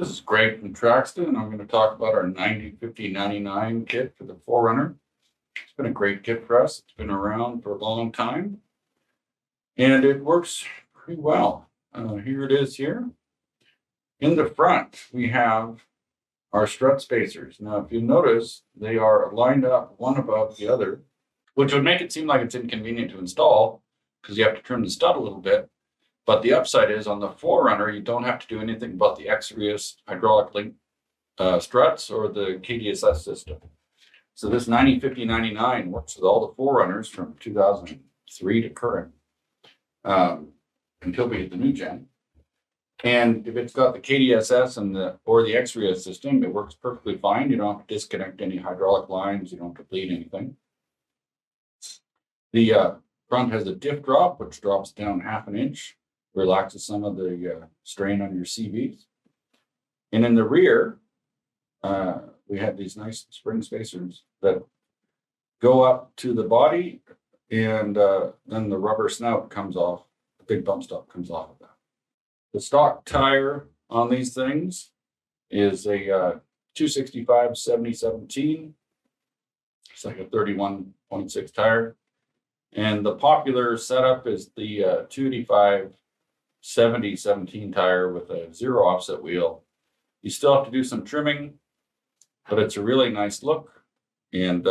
This is Greg from Traxda, and I'm going to talk about our 90-50-99 kit for the 4Runner. It's been a great kit for us. It's been around for a long time, and it works pretty well. Here it is here. In the front, we have our strut spacers. Now, if you notice, they are lined up one above the other, which would make it seem like it's inconvenient to install because you have to trim the stud a little bit. But the upside is on the 4Runner, you don't have to do anything but the X-Reus hydraulic link struts or the KDSS system. So this 90-50-99 works with all the 4Runners from 2003 to current until we get the new gen. And if it's got the KDSS and or the X-Reus system, it works perfectly fine. You don't have to disconnect any hydraulic lines. You don't have to bleed anything. The front has a diff drop, which drops down 1/2 inch. Relaxes some of the strain on your CVs. And in the rear, we have these nice spring spacers that go up to the body, and then the rubber snout comes off, the big bump stop comes off of that. The stock tire on these things is a 265/70/17. It's like a 31.6 tire. And the popular setup is the 285/70/17 tire with a 0 offset wheel. You still have to do some trimming, but it's a really nice look. And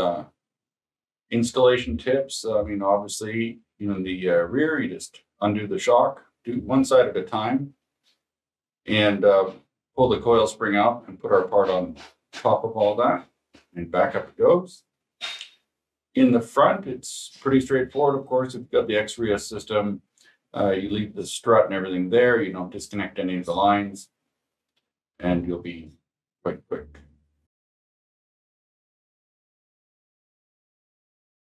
installation tips, I mean, obviously, in the rear, you just undo the shock, do one side at a time, and pull the coil spring out and put our part on top of all that, and back up it goes. In the front, it's pretty straightforward. Of course, if you've got the X-Reus system, you leave the strut and everything there. You don't disconnect any of the lines, and you'll be quite quick.